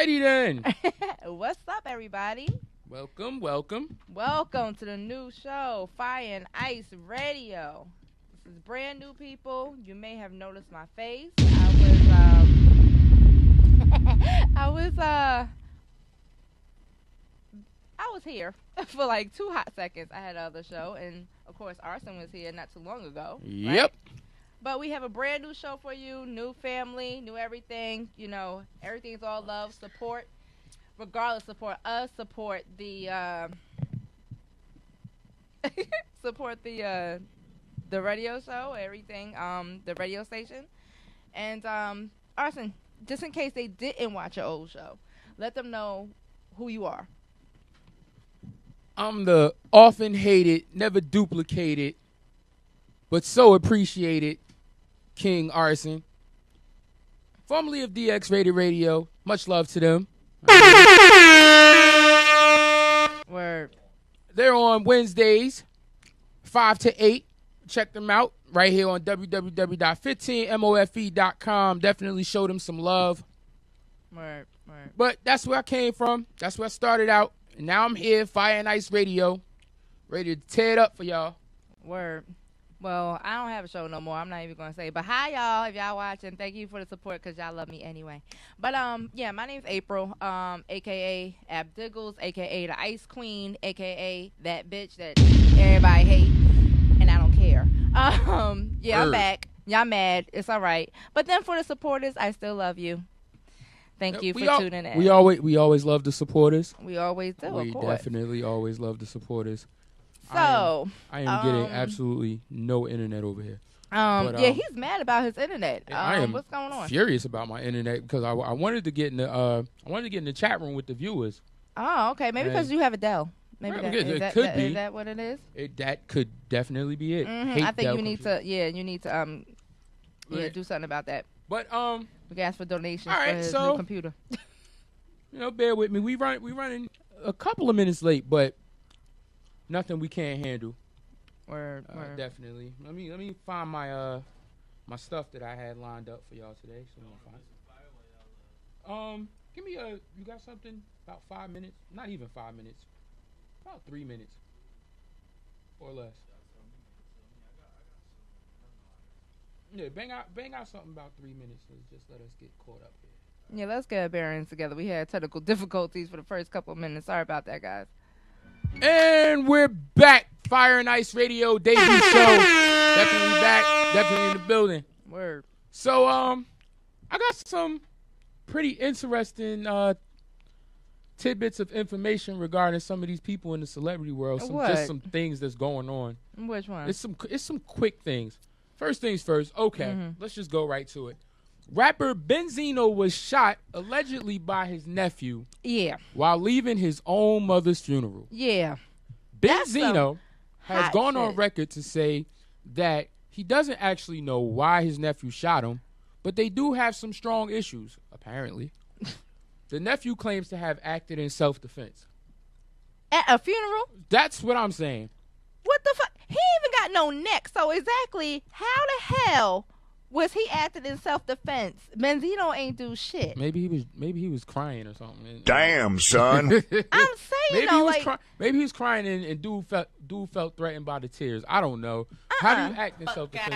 Alrighty then. What's up, everybody? Welcome. Welcome to the new show, Fire and Ice Radio. This is brand new people. You may have noticed my face. I was here for like 2 hot seconds. I had another show, and of course, Arson was here not too long ago. Yep. Right? But we have a brand new show for you, new family, new everything. You know, everything's all love, support. Regardless, support us, support the the radio show, everything, the radio station. And Arson, just in case they didn't watch your old show, let them know who you are. I'm the often hated, never duplicated, but so appreciated King Arson, formerly of Dee-X Rated Radio. Much love to them. Word. They're on Wednesdays, 5 to 8. Check them out right here on www.15mofe.com. Definitely show them some love. Word. But that's where I came from. That's where I started out. And now I'm here, Fire and Ice Radio, ready to tear it up for y'all. Word. Well, I don't have a show no more. I'm not even going to say. But hi, y'all. If y'all watching, thank you for the support because y'all love me anyway. But, yeah, my name's April, a.k.a. Abdiggles, a.k.a. the Ice Queen, a.k.a. that bitch that everybody hate, and I don't care. Yeah, I'm back. Y'all mad. It's all right. But then for the supporters, I still love you. Thank you for tuning in. We always love the supporters. We always do, We of course. definitely always love the supporters. So I am getting absolutely no internet over here. Yeah, he's mad about his internet. I am what's going on? Furious about my internet because I wanted to get in the chat room with the viewers. Oh, okay. Maybe because you have a Dell. Maybe it could be. Is that what it is? That could definitely be it. Mm-hmm. I think you need to do something about that. But we can ask for donations all right, for his new computer. Bear with me. We running a couple of minutes late, but nothing we can't handle. Word. Definitely. Let me find my my stuff that I had lined up for y'all today. So give me you got something about 5 minutes? Not even 5 minutes. About 3 minutes or less. Yeah, bang out something about 3 minutes. Just let us get caught up here. Yeah, let's get our bearings together. We had technical difficulties for the first couple of minutes. Sorry about that, guys. And we're back. Fire and Ice Radio debut show. Definitely back. Definitely in the building. Word. So I got some pretty interesting tidbits of information regarding some of these people in the celebrity world. Just some things that's going on. Which one? It's some quick things. First things first. Okay, Let's just go right to it. Rapper Benzino was shot allegedly by his nephew. Yeah. While leaving his own mother's funeral. Yeah. Benzino has gone shit on record to say that he doesn't actually know why his nephew shot him, but they do have some strong issues, apparently. The nephew claims to have acted in self-defense. At a funeral? That's what I'm saying. What the fuck? He even got no neck. So exactly how the hell was he acting in self-defense? Benzino ain't do shit. Maybe he was crying or something. Damn, son. I'm saying maybe he was crying and dude felt threatened by the tears. I don't know. How do you act in self-defense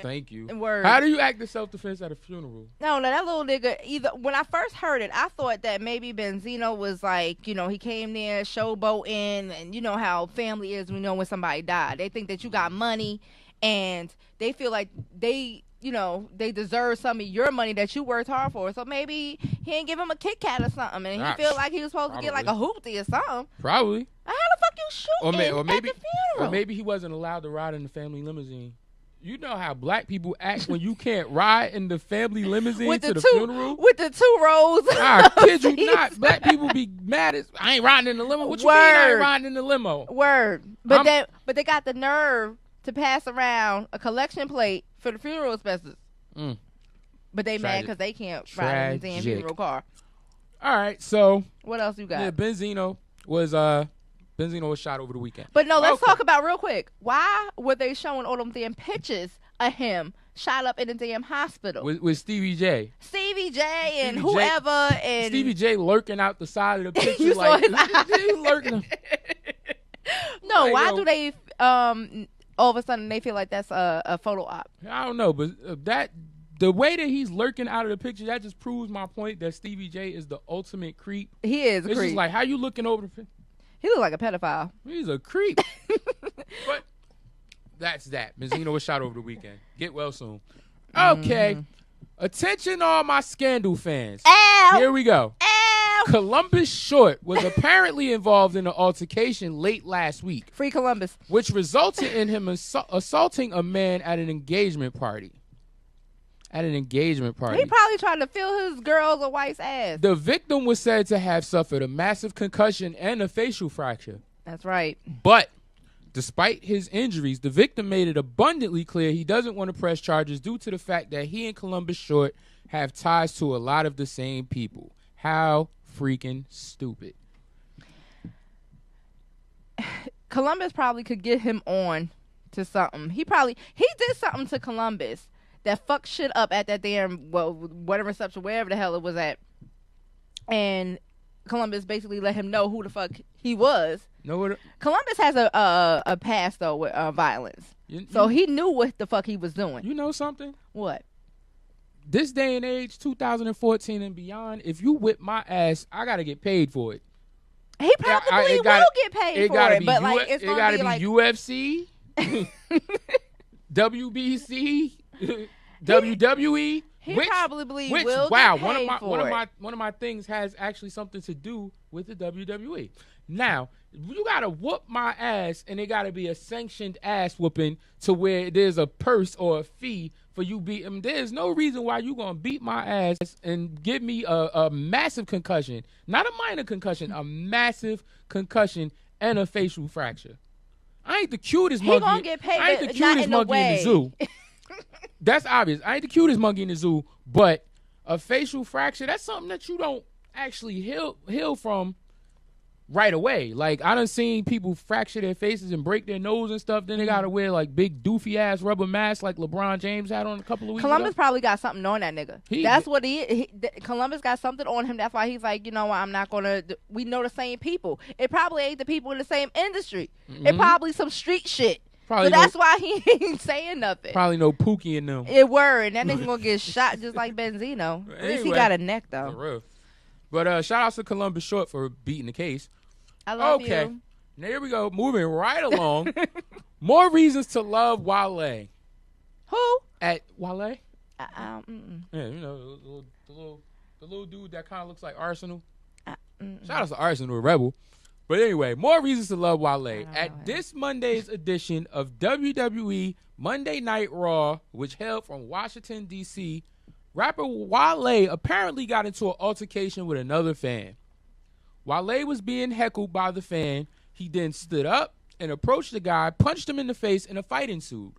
Thank you. Word. How do you act in self-defense at a funeral? No, that little nigga, either when I first heard it, I thought that maybe Benzino was like, he came there showboating, and you know how family is, when somebody died. They think that you got money and they feel like they deserve some of your money that you worked hard for. So maybe he ain't give him a Kit Kat or something, and he feel like he was supposed to get like a hoopty or something. Probably. How the fuck you shooting at the funeral? Or maybe he wasn't allowed to ride in the family limousine. You know how black people act when you can't ride in the family limousine to the funeral? With the 2 rows. I kid you not. Black people be mad as I ain't riding in the limo. What you mean I ain't riding in the limo? Word. But they got the nerve to pass around a collection plate for the funeral expenses. But they mad because they can't ride in the damn funeral car. All right, so what else you got? Yeah, Benzino was shot over the weekend. But no, let's talk about real quick. Why were they showing all them damn pictures of him shot up in the damn hospital with Stevie J. Stevie J and Stevie J- whoever and Stevie J lurking out the side of the picture You saw like his eyes. he lurking. No, Like, why yo. do they all of a sudden they feel like that's a photo op? I don't know, but the way that he's lurking out of the picture, that just proves my point that Stevie J is the ultimate creep. He is a It's creep. just like, how you looking over the picture? He looks like a pedophile. He's a creep. But that's that. Benzino was shot over the weekend. Get well soon. Okay. Attention all my Scandal fans. Ow! Here we go. Ow! Columbus Short was apparently involved in an altercation late last week, Free Columbus. which resulted in him assaulting a man at an engagement party. He probably tried to fill his girl's or wife's ass. The victim was said to have suffered a massive concussion and a facial fracture. That's right. But despite his injuries, the victim made it abundantly clear he doesn't want to press charges due to the fact that he and Columbus Short have ties to a lot of the same people. How freaking stupid. Columbus probably could get him on to something. He did something to Columbus that fucked shit up at that damn whatever reception, wherever the hell it was at. And Columbus basically let him know who the fuck he was. Columbus has a past though with violence, so he knew what the fuck he was doing. You know something? What? This day and age, 2014 and beyond, if you whip my ass, I gotta get paid for it. He probably will get paid for it, but like it's gonna be like UFC, WBC, WWE. He probably which, will wow, get paid for it. One of my things has actually something to do with the WWE. Now, you gotta whoop my ass, and it gotta be a sanctioned ass whooping to where there's a purse or a fee for you beat him. There's no reason why you gonna beat my ass and give me a massive concussion, not a minor concussion, a massive concussion and a facial fracture. I ain't the cutest monkey. He gonna get paid, I ain't the but cutest not in a monkey in the zoo. That's obvious. I ain't the cutest monkey in the zoo, but a facial fracture, that's something that you don't actually heal from right away. Like, I done seen people fracture their faces and break their nose and stuff. Then they gotta wear like big doofy ass rubber masks like LeBron James had on a couple of weeks Columbus ago. probably got something on that nigga. That's what Columbus got something on him. That's why he's like, you know what, I'm not gonna. We know the same people. It probably ain't the people in the same industry. It probably some street shit. Probably so that's why he ain't saying nothing. Probably no Pookie in them. It were, and that nigga gonna get shot just like Benzino. At least he got a neck though. For real. But shout out to Columbus Short for beating the case. I love Okay. you. Now here we go. Moving right along. More reasons to love Wale. Who? At Wale? Mm-mm. Yeah, you know, the little dude that kind of looks like Arsenal. Mm-mm. Shout out to Arsenal, a rebel. But anyway, more reasons to love Wale. know At this Monday's edition of WWE Monday Night Raw, which held from Washington, D.C., rapper Wale apparently got into an altercation with another fan. Wale was being heckled by the fan. He then stood up and approached the guy, punched him in the face, and a fight ensued.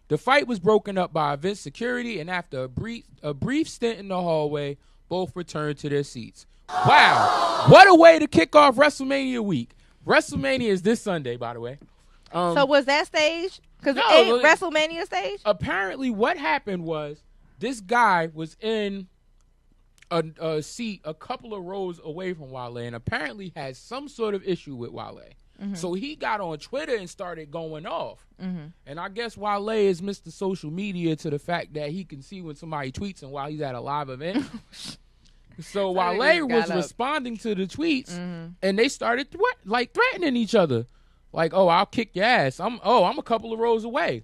The fight was broken up by event security, and after a brief stint in the hallway, both returned to their seats. Wow. What a way to kick off WrestleMania week. WrestleMania is this Sunday, by the way. So was that stage? Because No, ain't WrestleMania stage? Apparently what happened was this guy was in a seat a couple of rows away from Wale and apparently had some sort of issue with Wale. So he got on Twitter and started going off. And I guess Wale is Mr. Social Media to the fact that he can see when somebody tweets and while he's at a live event. So Wale was responding to the tweets, and they started threatening each other. Like, oh, I'll kick your ass. I'm a couple of rows away.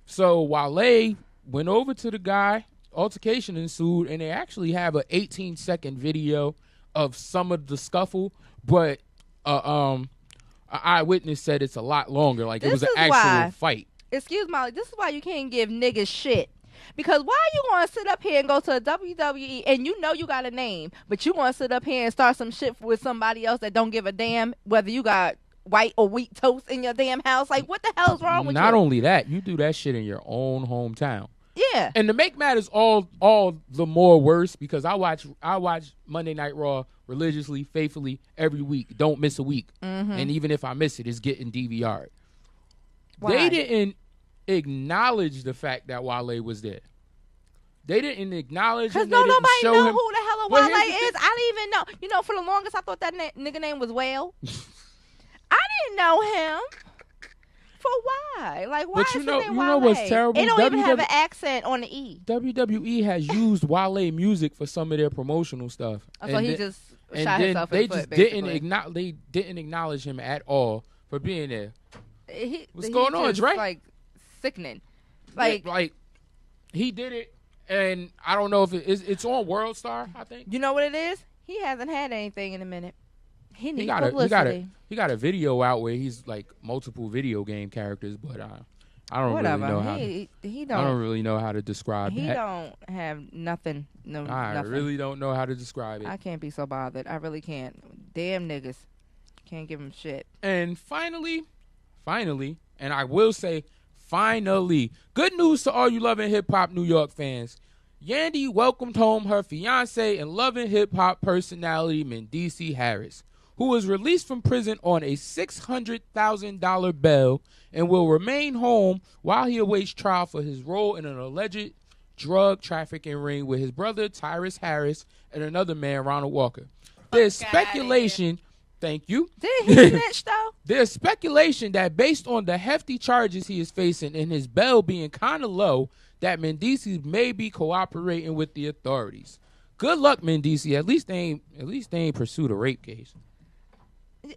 So Wale went over to the guy, altercation ensued, and they actually have an 18-second video of some of the scuffle, but an eyewitness said it's a lot longer. Like, it was an actual fight. Excuse me, this is why you can't give niggas shit. Because why are you going to sit up here and go to a WWE and you know you got a name, but you want to sit up here and start some shit with somebody else that don't give a damn whether you got white or wheat toast in your damn house? Like, what the hell's wrong with you? Not only that, you do that shit in your own hometown. Yeah. And to make matters all the more worse, because I watch Monday Night Raw religiously, faithfully every week. Don't miss a week. And even if I miss it, it's getting DVR'd. Why? They didn't acknowledge the fact that Wale was there. They didn't acknowledge him. Because nobody know him. who the hell Wale is. I didn't even know. You know, for the longest, I thought that nigga name was Whale. I didn't know him. For why? Like, why is his name Wale? You know what's terrible? It don't even have an accent on the E. WWE has used Wale music for some of their promotional stuff. So he just shot himself in the foot, they didn't acknowledge him at all for being there. What's going on, Dre? Like, sickening. Like, he did it, and I don't know if it's on World Star, I think. You know what it is? He hasn't had anything in a minute. He needs publicity. He got a video out where he's like multiple video game characters, but I don't really know how. I don't really know how to describe that. He don't have nothing. I really don't know how to describe it. I can't be so bothered. I really can't. Damn niggas. Can't give him shit. And finally, and I will say finally, good news to all you loving hip-hop New York fans. Yandy welcomed home her fiance and loving hip-hop personality Mendici Harris, who was released from prison on a $600,000 bail and will remain home while he awaits trial for his role in an alleged drug trafficking ring with his brother Tyrus Harris and another man, Ronald Walker. There's speculation. Thank you. Did he snitch though? There's speculation that based on the hefty charges he is facing and his bail being kind of low, that Mendici may be cooperating with the authorities. Good luck, Mendici. At least they ain't pursued a rape case. I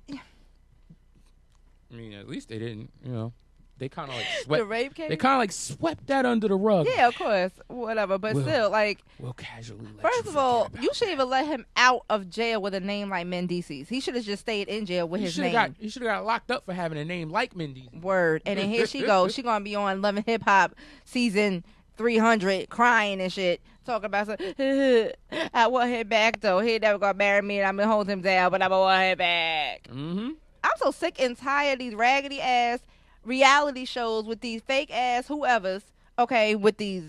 mean, at least they didn't. You know, they kind of like swept the rape case. They kind of like swept that under the rug. Yeah, of course, whatever. But still, like, we'll casually. First of all, you should even let him out of jail with a name like Mendici's. He should have just stayed in jail with his name. He should have got locked up for having a name like Mendici. Word. And then here she goes. She gonna be on Love and Hip Hop season 300, crying and shit, talking about I want him back though. He never gonna marry me, and I'm gonna hold him down, but I'm gonna want him back. Mm-hmm. I'm so sick and tired of these raggedy ass reality shows with these fake ass whoever's. Okay, with these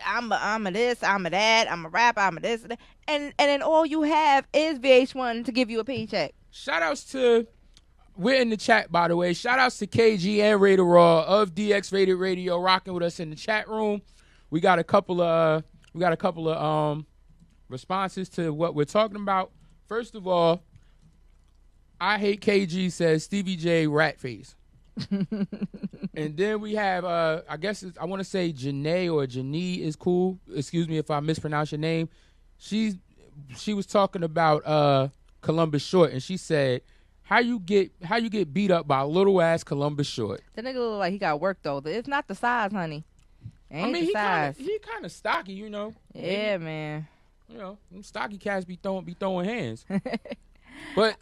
I'm a this, I'm a that, I'm a rapper, I'm a this, and then all you have is VH1 to give you a paycheck. Shout outs to. We're in the chat, by the way. Shout outs to KG and Raider Raw of Dee-X Rated Radio rocking with us in the chat room. We got a couple of responses to what we're talking about. First of all, I Hate KG says Stevie J rat face. And then we have I guess I want to say Janae or Janee is cool. Excuse me if I mispronounce your name. She was talking about Columbus Short, and she said, How you get beat up by a little ass Columbus Short? That nigga look like he got work though. It's not the size, honey. He kind of stocky, you know. Yeah, man. You know, them stocky cats be throwing hands. But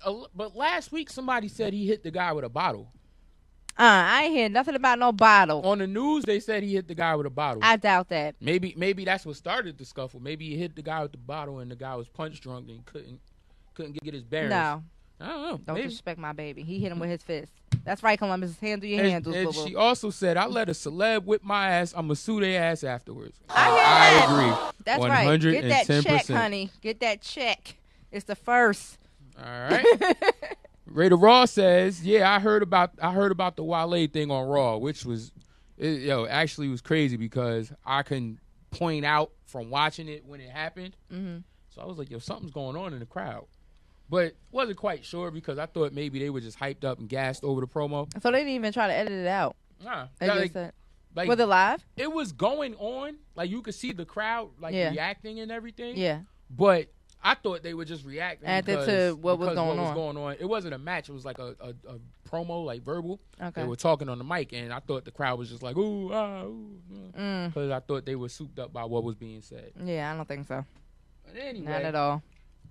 last week somebody said he hit the guy with a bottle. I ain't hear nothing about no bottle. On the news they said he hit the guy with a bottle. I doubt that. Maybe that's what started the scuffle. Maybe he hit the guy with the bottle and the guy was punch drunk and couldn't get his bearings. No. I don't know. Don't disrespect my baby. He hit him with his fist. That's right, Columbus. Handle your handles, and boo-boo. she also said, I let a celeb whip my ass. I'ma sue their ass afterwards. I agree. That's 110%. right. Get that check, honey. Get that check. It's the first. All right. Raider Raw says, yeah, I heard about the Wale thing on Raw, which was, actually was crazy because I can point out from watching it when it happened. Mm-hmm. So I was like, something's going on in the crowd. But wasn't quite sure because I thought maybe they were just hyped up and gassed over the promo. So they didn't even try to edit it out. Nah. They just said, was it live? It was going on. Like, you could see the crowd, reacting and everything. Yeah. But I thought they were just reacting to what was going on. It wasn't a match. It was like a promo, like verbal. Okay. They were talking on the mic, and I thought the crowd was just like, ooh, ah, ooh. Because I thought they were souped up by what was being said. Yeah, I don't think so. But anyway. Not at all.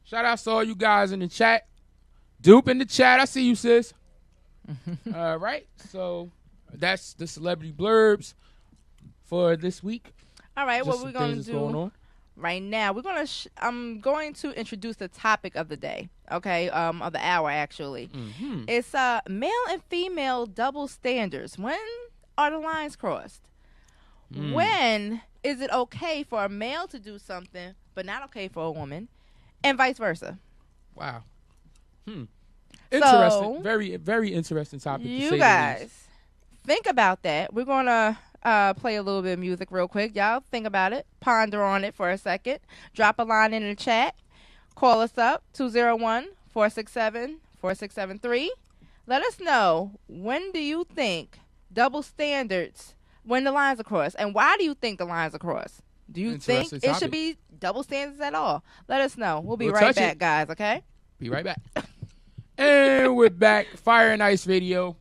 Shout out to all you guys in the chat. Dupe in the chat. I see you, sis. All right. So that's the celebrity blurbs for this week. All right. What we're going to do right now, we're going to I'm going to introduce the topic of the day. Okay. Of the hour, actually. Mm-hmm. It's male and female double standards. When are the lines crossed? When is it okay for a male to do something but not okay for a woman? And vice versa. Wow. Interesting. Very, very interesting topic. You guys think about that, we're going to play a little bit of music real quick. Y'all think about it. Ponder on it for a second. Drop a line in the chat. Call us up, 201-467-4673. Let us know, when do you think double standards, when the lines are crossed, and why do you think the lines are crossed? Do you think it should be double standards at all? Let us know. We'll be right back, guys, okay? Be right back. And we're back. Fire and Ice Radio.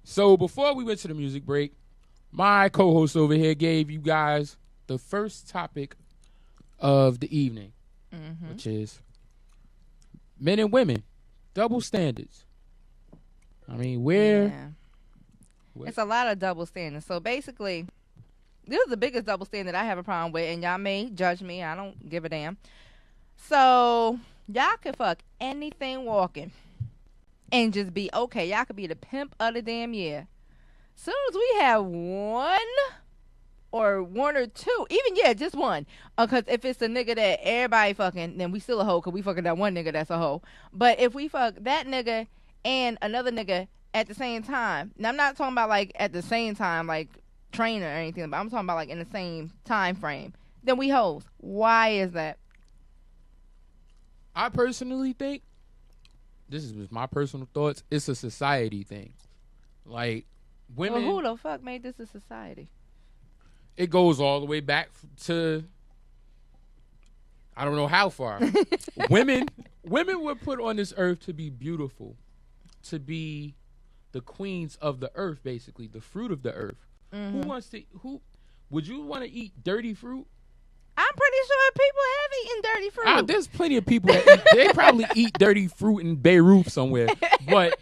So before we went to the music break, my co-host over here gave you guys the first topic of the evening, which is men and women, double standards. I mean, it's a lot of double standards. So basically, this is the biggest double standard I have a problem with, and y'all may judge me. I don't give a damn. So y'all can fuck anything walking and just be okay. Y'all could be the pimp of the damn year. Soon as we have one or two, even just one. Because if it's a nigga that everybody fucking, then we still a hoe because we fucking that one nigga that's a hoe. But if we fuck that nigga and another nigga at the same time, now I'm not talking about like at the same time, like trainer or anything, but I'm talking about like in the same time frame, then we hoes. Why is that? I personally think, this is my personal thoughts, it's a society thing. Like, women. Well, who the fuck made this a society? It goes all the way back to, I don't know how far. women were put on this earth to be beautiful, to be the queens of the earth, basically, the fruit of the earth. Who would you want to eat dirty fruit? I'm pretty sure people have eaten dirty fruit. There's plenty of people that they probably eat dirty fruit in Beirut somewhere. But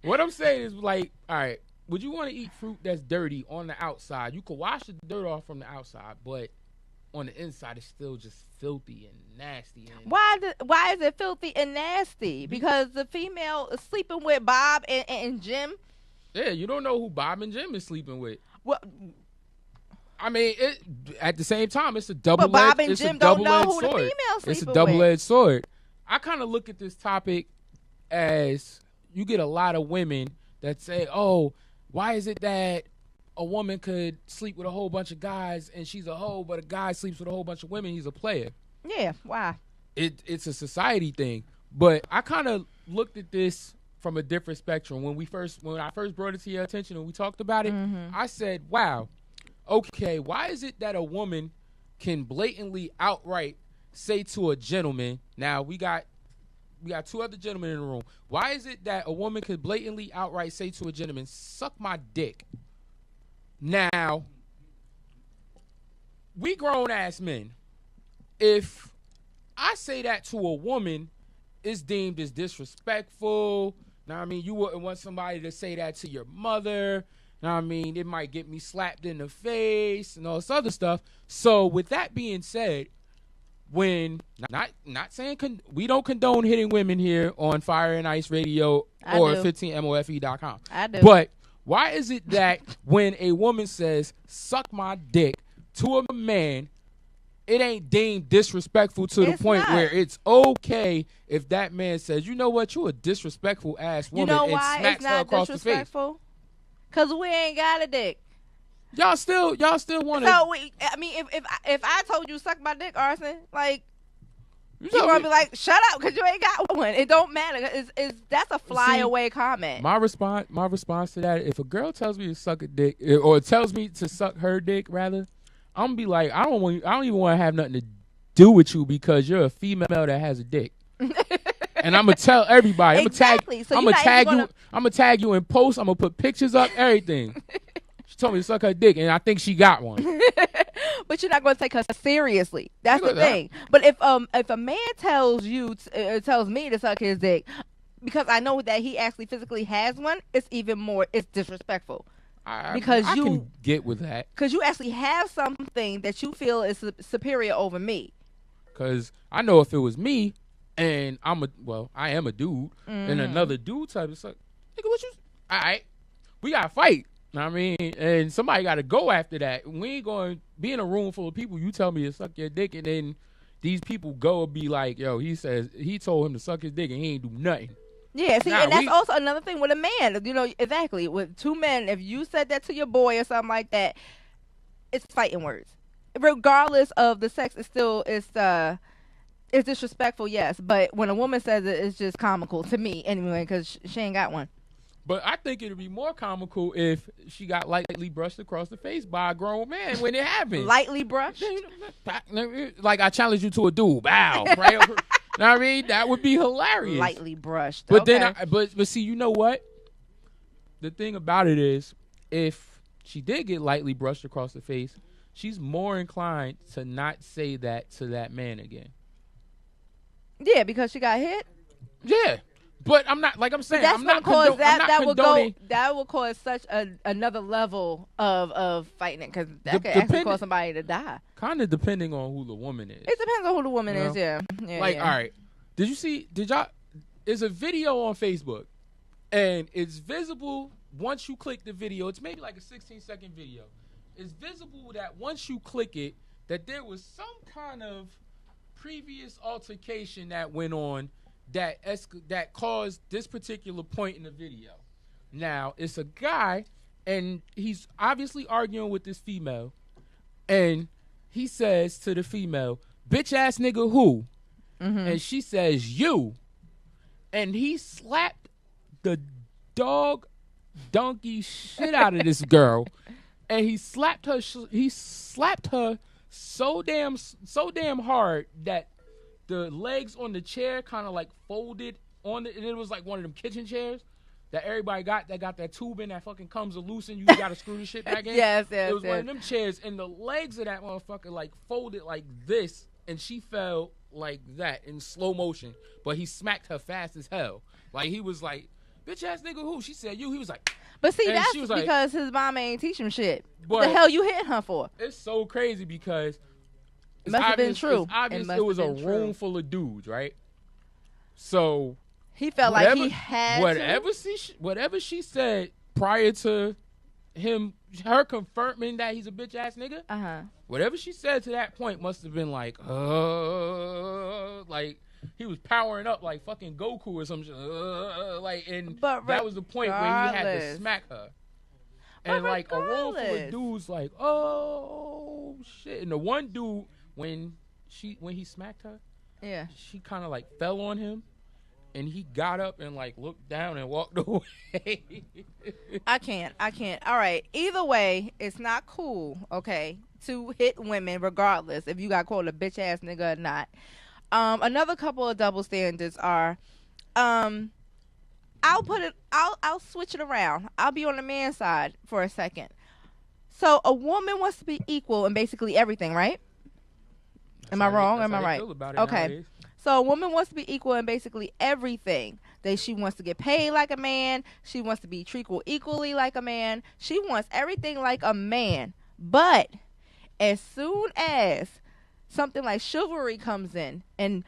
what I'm saying is, like, all right, would you want to eat fruit that's dirty on the outside? You could wash the dirt off from the outside, but on the inside it's still just filthy and nasty. And why is it filthy and nasty? Because the female is sleeping with Bob and Jim. Yeah, you don't know who Bob and Jim is sleeping with. Well, I mean, at the same time, it's a double-edged sword. But Bob and Jim don't know who the female sleeping with. It's a double-edged sword. I kind of look at this topic as you get a lot of women that say, oh, why is it that a woman could sleep with a whole bunch of guys and she's a hoe, but a guy sleeps with a whole bunch of women, he's a player? Yeah, why? It's a society thing. But I kind of looked at this from a different spectrum. When I first brought it to your attention and we talked about it, I said, wow, okay, why is it that a woman can blatantly outright say to a gentleman, now we got two other gentlemen in the room, why is it that a woman could blatantly outright say to a gentleman, suck my dick? Now, we grown-ass men, if I say that to a woman, it's deemed as disrespectful. Now, I mean, you wouldn't want somebody to say that to your mother. Now, I mean, it might get me slapped in the face and all this other stuff. So, with that being said, when not saying we don't condone hitting women here on Fire and Ice Radio or 15mofe.com. I do. But why is it that when a woman says "suck my dick" to a man, it ain't deemed disrespectful to the point where it's okay if that man says, "You know what? You a disrespectful ass woman," and smacks her across the face? Because we ain't got a dick. Y'all still want to. So I mean, if I told you suck my dick, Arson, like you gonna be like, shut up, because you ain't got one. It don't matter. That's a flyaway comment. My response to that: if a girl tells me to suck a dick, or tells me to suck her dick, rather, I'm gonna be like, I don't even want to have nothing to do with you because you're a female that has a dick. And I'm gonna tell everybody. Exactly. I'm gonna tag you in posts. I'm gonna put pictures up, everything. She told me to suck her dick, and I think she got one. But you're not going to take her seriously. That's the thing. But if a man tells you tells me to suck his dick because I know that he actually physically has one, it's even more. It's disrespectful. Because I can get with that. Because you actually have something that you feel is superior over me. Because I know if it was me, and I am a dude, and another dude type of suck, nigga, what you? All right, we gotta fight. I mean, and somebody got to go after that. We ain't going to be in a room full of people. You tell me to suck your dick, and then these people go and be like, yo, he says he told him to suck his dick, and he ain't do nothing. Yeah, see, Nah, and that's also another thing with a man. You know, exactly. With two men, if you said that to your boy or something like that, it's fighting words. Regardless of the sex, it's disrespectful, yes. But when a woman says it, it's just comical to me anyway, because she ain't got one. But I think it'd be more comical if she got lightly brushed across the face by a grown man when it happened. Lightly brushed? Like I challenge you to a duel. Bow. Right? Know what I mean? That would be hilarious. Lightly brushed. But okay. then, but see, you know what? The thing about it is, if she did get lightly brushed across the face, she's more inclined to not say that to that man again. Yeah, because she got hit? Yeah. But I'm not, like I'm saying, that's I'm not cause that condoning. That would cause such another level of fighting it, because that could actually cause somebody to die. Kind of depending on who the woman is. It depends on who the woman is, yeah. Like, all right, did y'all, there's a video on Facebook, and it's visible once you click the video. It's maybe like a 16-second video. It's visible that once you click it, that there was some kind of previous altercation that went on that caused this particular point in the video. Now, it's a guy, and he's obviously arguing with this female, and he says to the female, "Bitch ass nigga who?" Mm-hmm. And she says, "You." And he slapped the dog donkey shit out of this girl, and he slapped her so damn hard that the legs on the chair kind of like folded on it, and it was like one of them kitchen chairs that everybody got that tube in that fucking comes loose and you gotta screw the shit back in. Yes. It was one of them chairs, and the legs of that motherfucker like folded like this, and she fell like that in slow motion. But he smacked her fast as hell. Like he was like, "Bitch ass nigga who?" She said, "You." He was like, but see, that's because his mom ain't teach him shit. What the hell you hitting her for? It's so crazy because it must have been true. It's obvious it was a room full of dudes, right? So he felt like he had whatever she said prior to her confirming that he's a bitch ass nigga. Whatever she said to that point must have been like he was powering up like fucking Goku or some shit. That was the point where he had to smack her. And like a room full of dudes like, oh shit. And the one dude, when he smacked her, yeah, she kind of like fell on him, and he got up and like looked down and walked away. I can't. All right. Either way, it's not cool, okay, to hit women regardless if you got called a bitch ass nigga or not. Another couple of double standards are, I'll switch it around. I'll be on the man's side for a second. So a woman wants to be equal in basically everything, right? Am I wrong or am I right? Okay. Nowadays. So a woman wants to be equal in basically everything. She wants to get paid like a man. She wants to be treated equally like a man. She wants everything like a man. But as soon as something like chivalry comes in and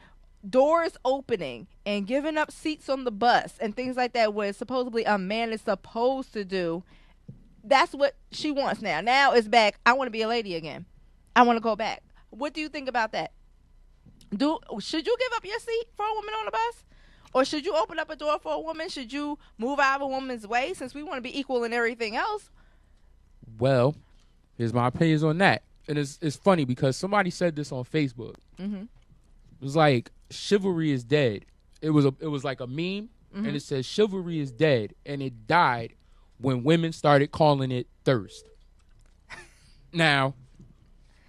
doors opening and giving up seats on the bus and things like that, where supposedly a man is supposed to do, that's what she wants now. Now it's back. I want to be a lady again. I want to go back. What do you think about that? Should you give up your seat for a woman on the bus? Or should you open up a door for a woman? Should you move out of a woman's way, since we want to be equal in everything else? Well, here's my opinions on that. And it's funny because somebody said this on Facebook. Mm-hmm. It was like, chivalry is dead. It was like a meme, and it says chivalry is dead, and it died when women started calling it thirst. Now,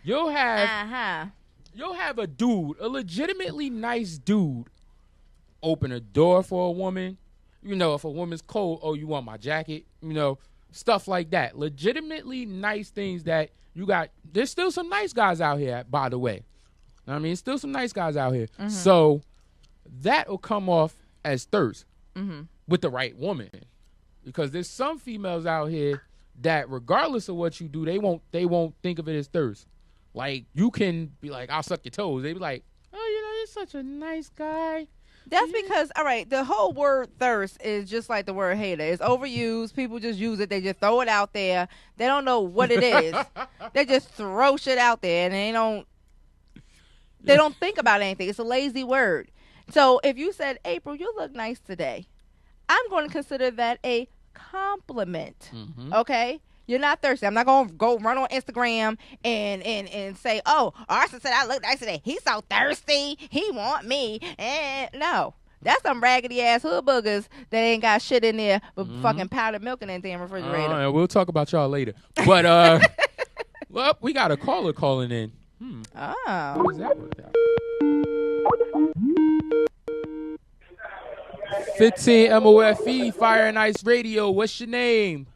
you'll have a dude, a legitimately nice dude, open a door for a woman. You know, if a woman's cold, oh, you want my jacket? You know, stuff like that. Legitimately nice things that you got. There's still some nice guys out here, by the way. I mean, still some nice guys out here. Mm-hmm. So that will come off as thirst with the right woman. Because there's some females out here that regardless of what you do, they won't think of it as thirst. Like, you can be like, I'll suck your toes. They be like, oh, you're such a nice guy. That's because, all right, the whole word thirst is just like the word hater. It's overused. People just use it. They just throw it out there. They don't know what it is. They just throw shit out there, and they don't think about anything. It's a lazy word. So if you said, April, you look nice today, I'm going to consider that a compliment. Mm-hmm. Okay? You're not thirsty. I'm not going to go run on Instagram and say, oh, Arson said I look nice today. He's so thirsty. He want me. And no. That's some raggedy ass hood boogers that ain't got shit in there but fucking powdered milk in that damn refrigerator. And we'll talk about y'all later. But well, we got a caller calling in. Oh. What is that with that? 15 MOFE Fire and Ice Radio. What's your name?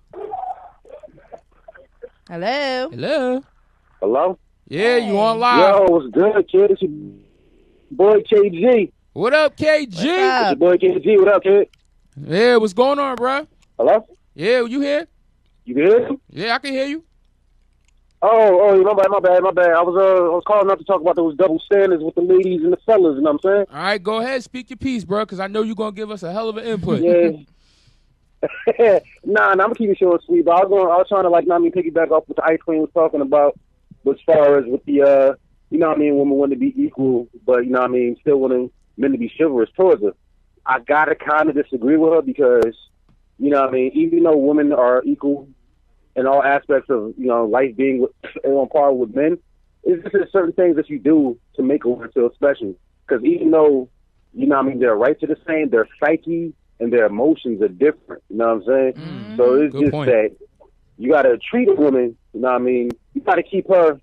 Hello. Hello. Hello? Yeah, you on live? Yo, what's good, kid? It's your boy KG. What up, KG? What's It's your up? boy KG. What up, kid? Yeah, what's going on, bro? Hello? Yeah, you here? You good? Yeah, I can hear you. Oh, my bad. I was calling up to talk about those double standards with the ladies and the fellas, you know what I'm saying? All right, go ahead, speak your piece, bro, because I know you're going to give us a hell of an input. Yeah. Nah, I'm gonna keep it short and sweet, but I was trying to piggyback off what the Ice Queen was talking about, but as far as with the women want to be equal, but still wanting men to be chivalrous towards her. I gotta kinda disagree with her because, even though women are equal in all aspects of, life being on par with men, it's just certain things that you do to make a woman feel special. Because even though, their rights are the same, their psyche and their emotions are different. You know what I'm saying? Mm-hmm. So it's Good just point. that you got to treat a woman, you got to keep her,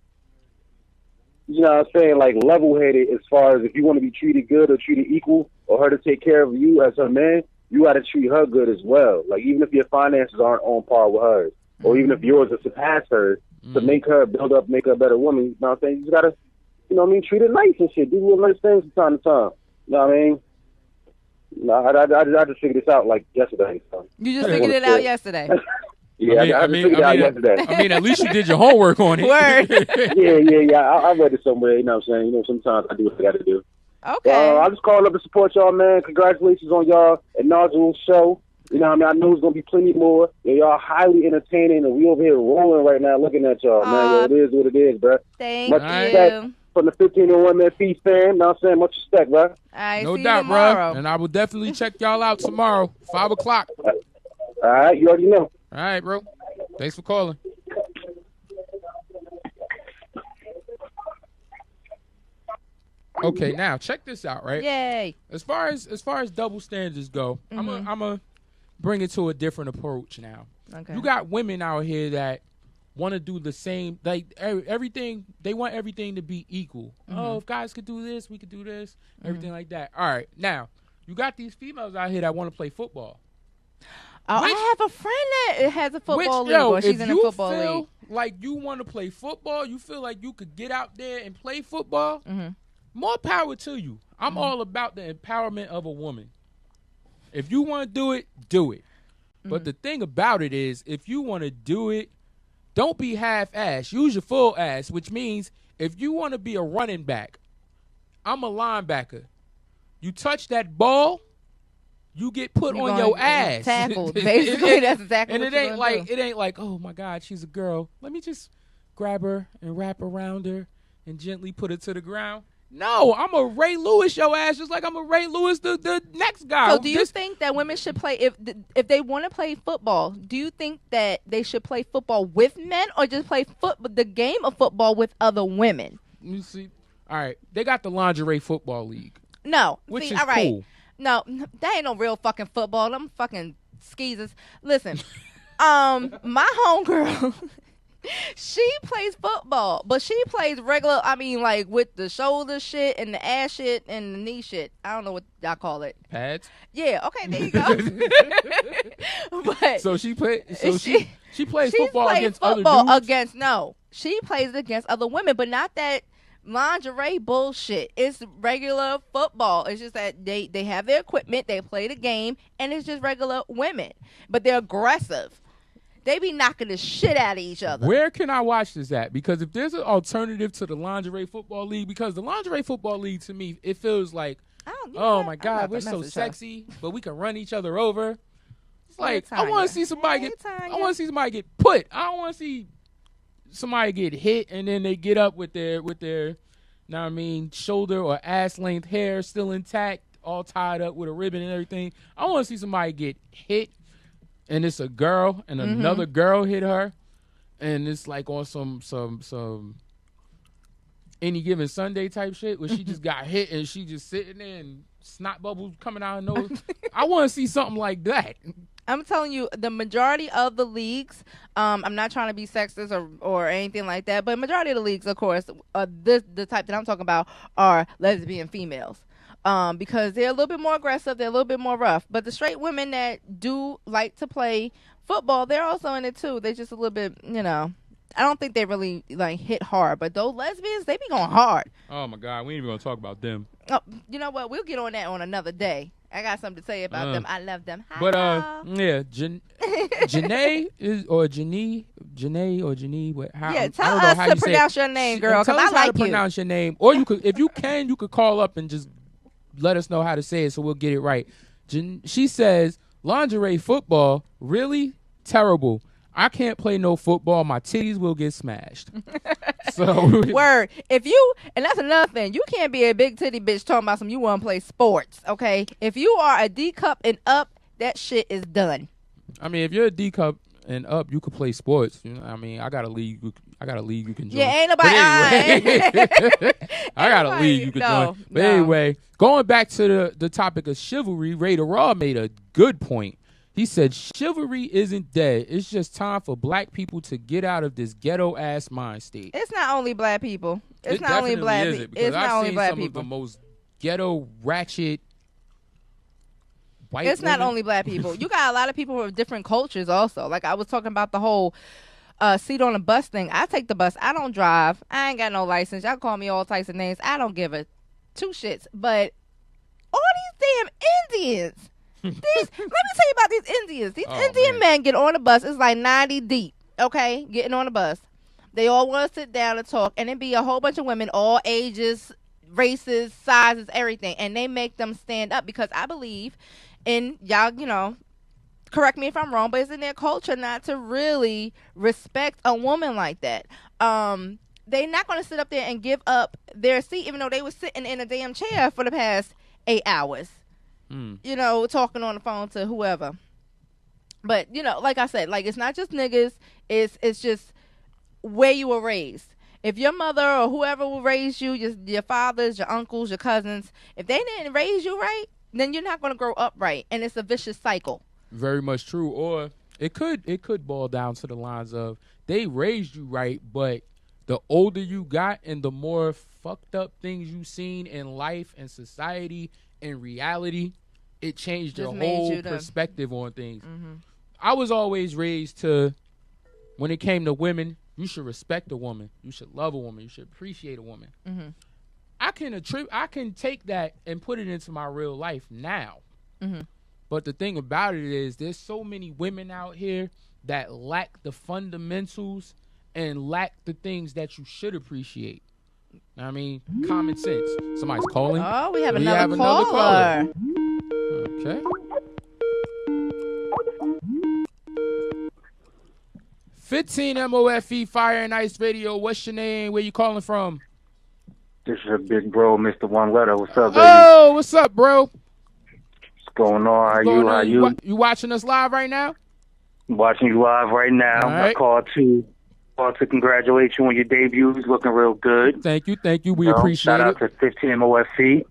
like level-headed as far as if you want to be treated good or treated equal or her to take care of you as her man, you got to treat her good as well. Like, even if your finances aren't on par with hers or even if yours are surpass hers, to make her build up, make her a better woman, you know what I'm saying? You just got to, treat her nice and shit. Do little nice things from time to time. You know what I mean? No, I just figured this out like yesterday. So. You just figured it out yesterday. Yeah, I figured it out yesterday. I mean, at least you did your homework on it. Word. Yeah. I read it somewhere. You know what I'm saying? Sometimes I do what I got to do. Okay. I just called up to support y'all, man. Congratulations on y'all inaugural show. You know what I mean? I know there's going to be plenty more. Y'all highly entertaining, and we over here rolling right now looking at y'all, man. Yo, it is what it is, bro. Thank Much you. respect from the 15 and 1 man feast fan. You know what I'm saying? Much respect, bro. No See doubt, you tomorrow. bro. And I will definitely check y'all out tomorrow, 5 o'clock. All right, you already know. All right, bro. Thanks for calling. Okay, now check this out, right? Yay. As far as double standards go, I'm a bring it to a different approach now. Okay. You got women out here that want to do the same, like everything. They want everything to be equal. Oh, if guys could do this, we could do this. Everything like that. All right, now you got these females out here that want to play football. Oh, I have a friend that has a football league. Or she's in a football league. If you league. feel like you want to play football, you feel like you could get out there and play football, more power to you. I'm all about the empowerment of a woman. If you want to do it, do it. But the thing about it is, if you want to do it, don't be half-ass. Use your full ass, which means if you want to be a running back, I'm a linebacker. You touch that ball, you get put on your ass. Tackled. Basically, that's exactly and what it ain't like, oh my God, she's a girl. Let me just grab her and wrap around her and gently put her to the ground. No, I'm a Ray Lewis your ass just like I'm a Ray Lewis the next guy. So do you think that women should play, if they want to play football, do you think that they should play football with men or just play the game of football with other women? You see, all right, they got the lingerie football league. No. Which see, is all right. cool. No, that ain't no real fucking football. Them fucking skeezers. Listen, my homegirl, she plays football, but she plays regular, like with the shoulder shit and the ass shit and the knee shit. I don't know what y'all call it. Pads? Yeah, okay, there you go. But so she plays football against other dudes? She plays against other women, but not that lingerie bullshit. It's regular football. It's just that they have their equipment, they play the game, and it's just regular women. But they're aggressive. They be knocking the shit out of each other. Where can I watch this at? Because if there's an alternative to the lingerie football league, because the lingerie football league to me, it feels like, oh my God, we're so sexy, but we can run each other over. It's like, I want to see somebody get put. I don't want to see somebody get hit and then they get up with their shoulder or ass length hair still intact, all tied up with a ribbon and everything. I want to see somebody get hit, and it's a girl, and another girl hit her, and it's like on some Any Given Sunday type shit where she just got hit and she just sitting there and snot bubbles coming out of her nose. I want to see something like that. I'm telling you, the majority of the leagues, I'm not trying to be sexist or anything like that, but majority of the leagues, of course, the type that I'm talking about are lesbian females. Because they're a little bit more aggressive, they're a little bit more rough. But the straight women that do like to play football, they're also in it too. They're just a little bit, I don't think they really like hit hard, but those lesbians, they be going hard. Oh my God, we ain't even gonna talk about them. Oh, you know what? We'll get on that on another day. I got something to say about them. I love them. Hi, but y'all. Janae or Janee. What? How, yeah, tell I don't know us how to you pronounce your name, girl. Tell Because us I how like to you. pronounce your name, or you could, if you can, you could call up and just let us know how to say it, so we'll get it right. She says, lingerie football, really terrible. I can't play no football. My titties will get smashed. So Word. If you, and that's another thing, you can't be a big titty bitch talking about some you want to play sports, okay? If you are a D cup and up, that shit is done. I mean, if you're a D cup and up, you could play sports. You know, I mean, I got a league you can join. Yeah, ain't nobody. I got a league you can join. But anyway, going back to the topic of chivalry, Ray the Raw made a good point. He said, chivalry isn't dead. It's just time for black people to get out of this ghetto-ass mind state. It's not only black people. It's It not only black definitely people. isn't, It's because not I've only seen black some people. of the most ghetto, ratchet, white It's not women. only black people. You got a lot of people with different cultures also. Like I was talking about the whole seat on the bus thing. I take the bus. I don't drive. I ain't got no license. Y'all call me all types of names. I don't give a two shits. But all these damn Indians. Let me tell you about these Indians. These Indian men get on the bus. It's like 90 deep, okay, getting on the bus. They all want to sit down and talk, and it be a whole bunch of women, all ages, races, sizes, everything, and they make them stand up because I believe in, y'all, correct me if I'm wrong, but it's in their culture not to really respect a woman like that. They're not going to sit up there and give up their seat, even though they were sitting in a damn chair for the past 8 hours. Talking on the phone to whoever. But, like I said, like it's not just niggas, it's just where you were raised. If your mother or whoever will raise you, your fathers, your uncles, your cousins, if they didn't raise you right, then you're not going to grow up right, and it's a vicious cycle. Very much true. Or it could boil down to the lines of they raised you right, but the older you got and the more fucked up things you've seen in life and society and reality, it changed your whole perspective on things. Mm-hmm. I was always raised to, when it came to women, you should respect a woman, you should love a woman, you should appreciate a woman. Mm-hmm. I can take that and put it into my real life now. Mm-hmm. But the thing about it is, there's so many women out here that lack the fundamentals and lack the things that you should appreciate. I mean, common sense. Somebody's calling. Oh, we have another caller. Okay. 15 MOFE Fire and Ice Radio. What's your name? Where you calling from? This is a big bro, Mr. One Letter. What's up, baby? Oh, what's up, bro? What's going on? How you? You watching us live right now? I'm watching you live right now. Right. I called to congratulate you on your debut. It's looking real good. Thank you. We appreciate it. Shout out to 15 MOFE.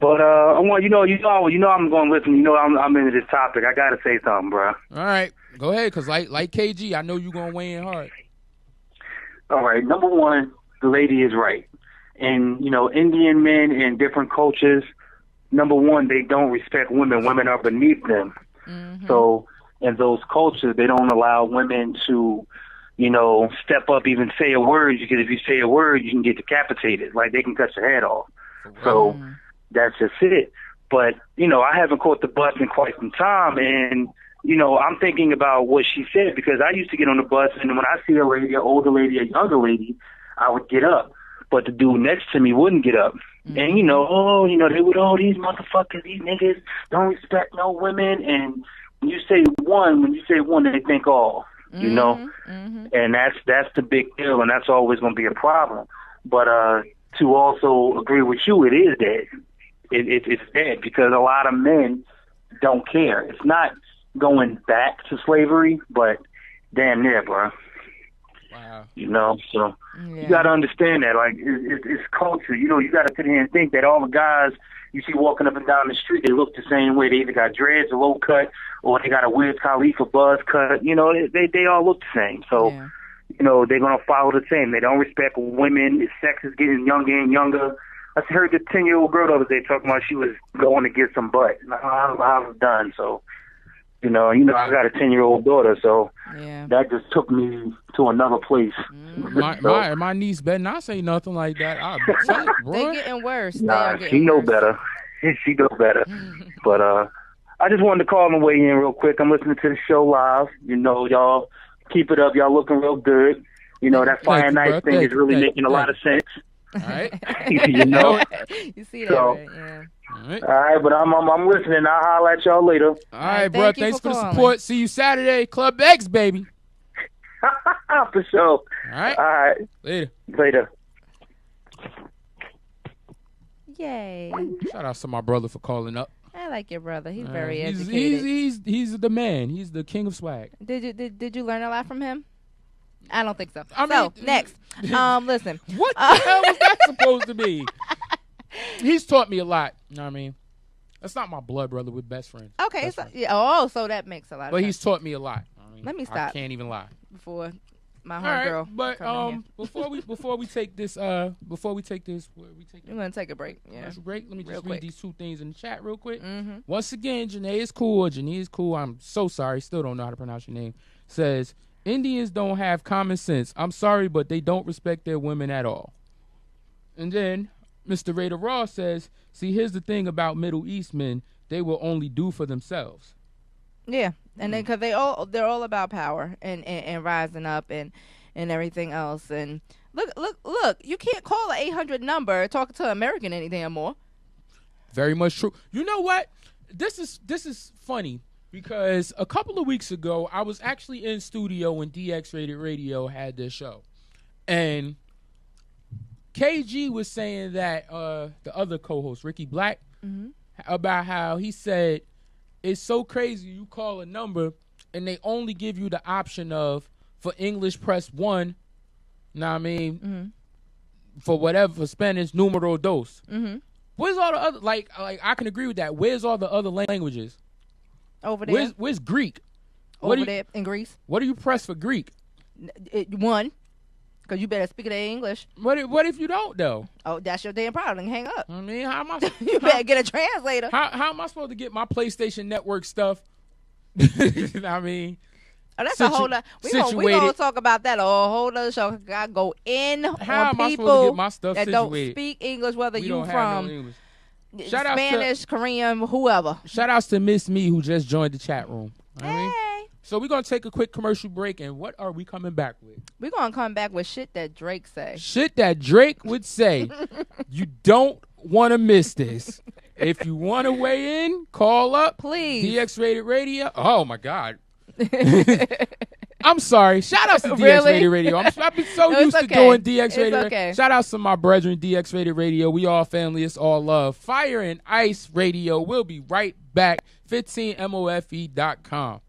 But I want I'm going to listen. I'm into this topic. I got to say something, bro. All right, go ahead, cause like KG, I know you're gonna weigh in hard. All right, number one, the lady is right, and Indian men in different cultures. Number one, they don't respect women. Women are beneath them. Mm-hmm. So in those cultures, they don't allow women to, step up, even say a word. Because if you say a word, you can get decapitated. Like they can cut your head off. So that's just it. But, I haven't caught the bus in quite some time. And, I'm thinking about what she said, because I used to get on the bus, and when I see a lady, an older lady, a younger lady, I would get up. But the dude next to me wouldn't get up. Mm-hmm. And, they would, these motherfuckers, these niggas don't respect no women. And when you say one, they think all, Mm-hmm. And that's the big deal, and that's always going to be a problem. But to also agree with you, it is dead. it's dead because a lot of men don't care. It's not going back to slavery, but damn near, bro. Wow. You know, so you got to understand that. Like, it's culture. You know, you got to sit here and think that all the guys you see walking up and down the street, they look the same way. They either got dreads, a low cut, or they got a Wiz Khalifa buzz cut. You know, they all look the same. So, you know, they're going to follow the same. They don't respect women. Sex is getting younger and younger. I heard the 10-year-old girl the other day talking about she was going to get some butt. I was done. So, you know, I got a 10-year-old daughter, so that just took me to another place. My niece better not say nothing like that. They're getting worse. Nah, she know better. She know better. But I just wanted to call and weigh in real quick. I'm listening to the show live. You know, y'all keep it up. Y'all looking real good. You know, that Fire Night thing is really making a lot of sense. All right. You know? You see that, right? Yeah. All right, but I'm listening. I'll holler at y'all later. All right, bro. Thanks for the support. See you Saturday, Club X, baby. For sure. All right. All right. Later. Yay. Shout out to my brother for calling up. I like your brother. He's very educated. He's the man. He's the king of swag. Did you learn a lot from him? I don't think so. Next. Listen. What the hell was that supposed to be? He's taught me a lot. You know what I mean? That's not my blood brother. We're best friends. Okay. So that makes a lot of sense. But he's taught me a lot. I mean, let me stop. I can't even lie. Before my homegirl. But before we take this, we're gonna take a break. Yeah. Break. Let me just read these two things in the chat real quick. Mm-hmm. Once again, Janae is cool. Janae is cool. I'm so sorry. Still don't know how to pronounce your name. Says Indians don't have common sense. I'm sorry, but they don't respect their women at all. And then Mr. Raider Raw says, see, here's the thing about Middle East men. They will only do for themselves. Yeah. And then because they're all about power and rising up and everything else. And look, you can't call an 800 number talking to an American any damn more. Very much true. You know what? This is funny. Because a couple of weeks ago, I was actually in studio when Dee-X Rated Radio had their show. And KG was saying that the other co-host, Ricky Black, about how he said, it's so crazy you call a number and they only give you the option of, for English, press 1, know what I mean? For whatever, for Spanish, numero dos. Where's all the other, like I can agree with that. Where's all the other languages? Over there. Where's Greek? Over there in Greece. What do you press for Greek? 1, because you better speak their English. What if you don't, though? Oh, that's your damn problem. Hang up. I mean, how am I? You better get a translator. How am I supposed to get my PlayStation Network stuff? I mean, that's a whole lot. We gonna talk about that a whole other show. I go in how on am I people supposed to get my stuff that situated? Don't speak English, whether you from Spanish, Korean, whoever. Shout outs to Miss Me who just joined the chat room. Hey. So we're going to take a quick commercial break, and what are we coming back with? We're going to come back with shit that Drake say. Shit that Drake would say. You don't want to miss this. If you want to weigh in, call up. Please. Dee-X Rated Radio. Oh, my God. I'm sorry. Shout outs to Dee-X Rated Radio. I've been so used to doing Dee-X Rated Radio. Okay. Shout outs to my brethren, Dee-X Rated Radio. We all family. It's all love. Fire and Ice Radio. We'll be right back. 15mofe.com.